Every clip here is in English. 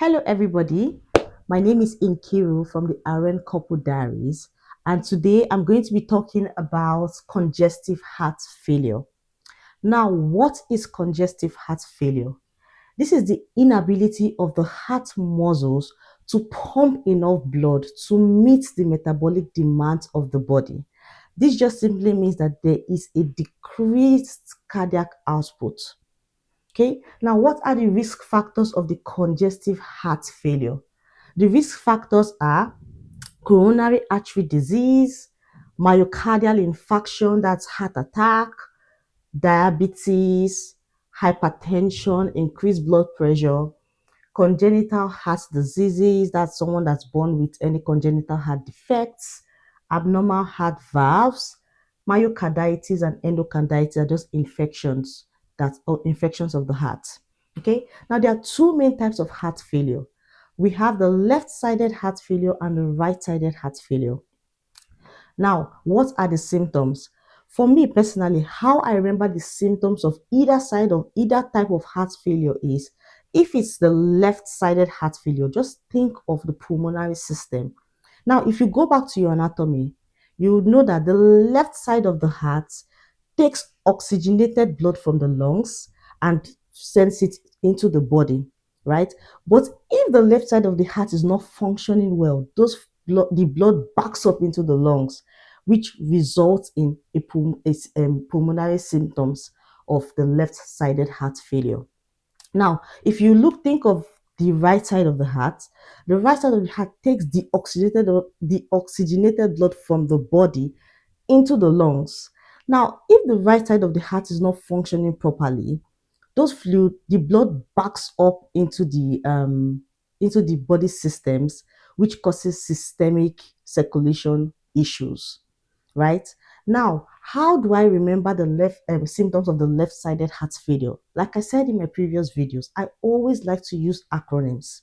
Hello, everybody. My name is Inkiru from the RN Couple Diaries, and today I'm going to be talking about congestive heart failure. Now, what is congestive heart failure? This is the inability of the heart muscles to pump enough blood to meet the metabolic demands of the body. This just simply means that there is a decreased cardiac output. Okay, now what are the risk factors of the congestive heart failure? The risk factors are coronary artery disease, myocardial infarction, that's heart attack, diabetes, hypertension, increased blood pressure, congenital heart diseases, that's someone that's born with any congenital heart defects, abnormal heart valves, myocarditis and endocarditis are just infections or infections of the heart. Okay, now there are two main types of heart failure. We have the left-sided heart failure and the right-sided heart failure. Now, what are the symptoms? For me personally, how I remember the symptoms of either side of either type of heart failure is if it's the left-sided heart failure, just think of the pulmonary system. Now, if you go back to your anatomy, you would know that the left side of the heart takes oxygenated blood from the lungs and sends it into the body, right? But if the left side of the heart is not functioning well, the blood backs up into the lungs, which results in pulmonary symptoms of the left-sided heart failure. Now, if you think of the right side of the right side of the heart takes the oxygenated blood from the body into the lungs. Now, if the right side of the heart is not functioning properly, the blood backs up into the body systems, which causes systemic circulation issues. Right now, how do I remember the left symptoms of the left-sided heart failure? Like I said in my previous videos, I always like to use acronyms.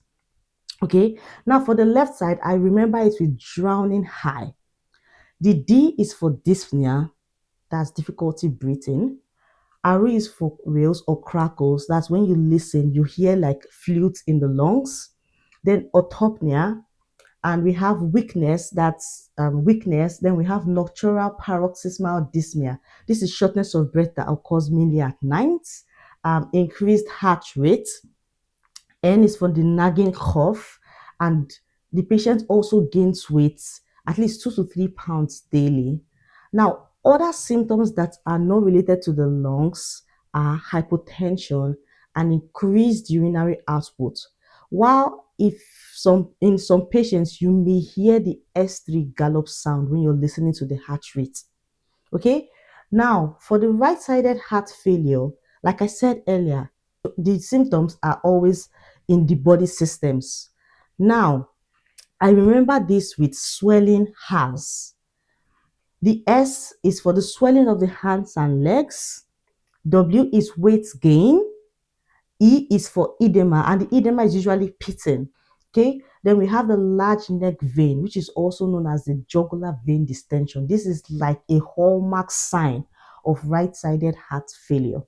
Okay, now for the left side, I remember it with drowning high. The D is for dyspnea, that's difficulty breathing. R is for rails or crackles, that's when you listen, you hear like flutes in the lungs. Then autopnea, and we have weakness, that's weakness. Then we have nocturnal paroxysmal dyspnea. This is shortness of breath that occurs mainly at night. Increased heart rate. N is for the nagging cough, and the patient also gains weight at least 2 to 3 pounds daily. Now, other symptoms that are not related to the lungs are hypotension and increased urinary output. While in some patients you may hear the S3 gallop sound when you're listening to the heart rate. Okay, now for the right-sided heart failure, like I said earlier, the symptoms are always in the body systems. Now, I remember this with swelling hands. The S is for the swelling of the hands and legs. W is weight gain. E is for edema, and the edema is usually pitting. Okay, then we have the large neck vein, which is also known as the jugular vein distension. This is like a hallmark sign of right-sided heart failure.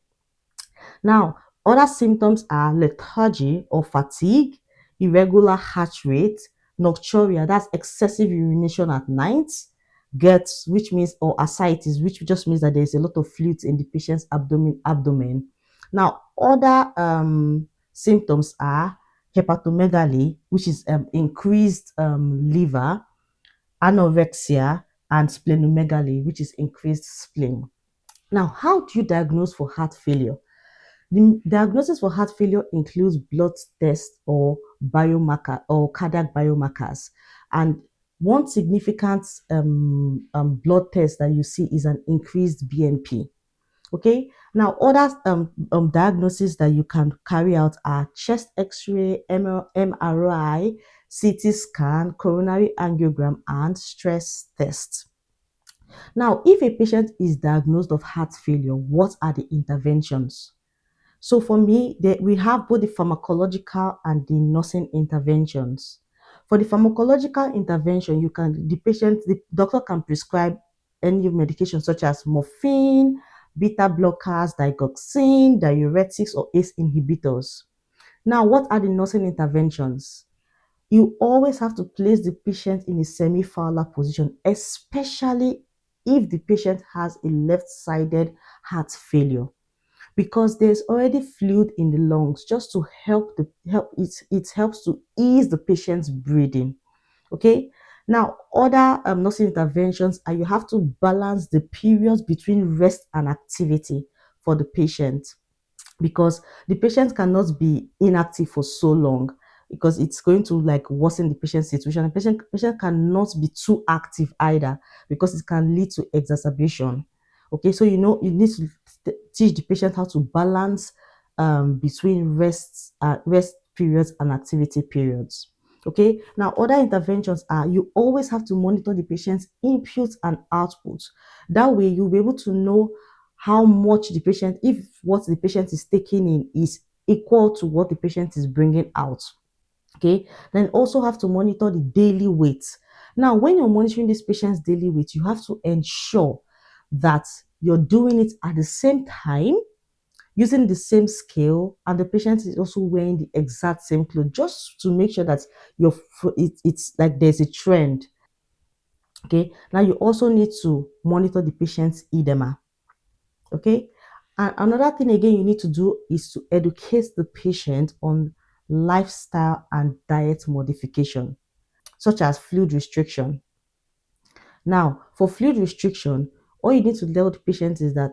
Now, other symptoms are lethargy or fatigue, irregular heart rate, nocturia, that's excessive urination at night, GERD, which means, or ascites, which just means that there's a lot of fluid in the patient's abdomen. Now, other symptoms are hepatomegaly, which is increased liver, anorexia, and splenomegaly, which is increased spleen. Now, how do you diagnose for heart failure? The diagnosis for heart failure includes blood tests or biomarker or cardiac biomarkers. And one significant blood test that you see is an increased BNP. Okay. Now, other diagnoses that you can carry out are chest X-ray, MRI, CT scan, coronary angiogram, and stress test. Now, if a patient is diagnosed of heart failure, what are the interventions? So for me, we have both the pharmacological and the nursing interventions. For the pharmacological intervention, the doctor can prescribe any medication such as morphine, beta blockers, digoxin, diuretics, or ACE inhibitors. Now, what are the nursing interventions? You always have to place the patient in a semi-fowler position, especially if the patient has a left-sided heart failure, because there's already fluid in the lungs just to help it helps to ease the patient's breathing. Okay. Now, other nursing interventions are you have to balance the periods between rest and activity for the patient, because the patient cannot be inactive for so long, because it's going to like worsen the patient's situation. The patient cannot be too active either, because it can lead to exacerbation. Okay, so you need to teach the patient how to balance between rest periods and activity periods. Okay, now other interventions are you always have to monitor the patient's inputs and outputs. That way you'll be able to know how much the patient, if what the patient is taking in is equal to what the patient is bringing out. Okay, then also have to monitor the daily weight. Now, when you're monitoring this patient's daily weight, you have to ensure that you're doing it at the same time, using the same scale, and the patient is also wearing the exact same clothes, just to make sure that it's like there's a trend. Okay, now you also need to monitor the patient's edema. Okay, and another thing again you need to do is to educate the patient on lifestyle and diet modification, such as fluid restriction. Now, for fluid restriction, all you need to tell the patient is that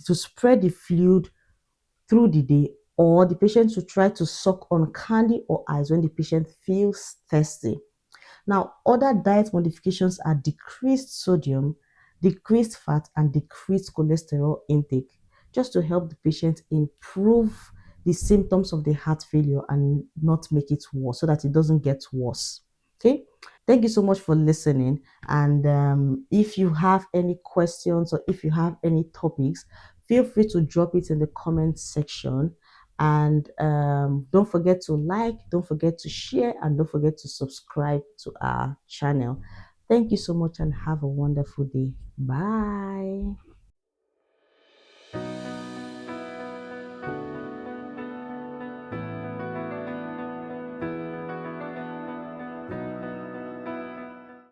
to spread the fluid through the day, or the patient should try to suck on candy or ice when the patient feels thirsty. Now, other diet modifications are decreased sodium, decreased fat, and decreased cholesterol intake, just to help the patient improve the symptoms of the heart failure and not make it worse, so that it doesn't get worse. Okay. Thank you so much for listening. And if you have any questions or if you have any topics, feel free to drop it in the comment section. And don't forget to like, don't forget to share, and don't forget to subscribe to our channel. Thank you so much and have a wonderful day. Bye.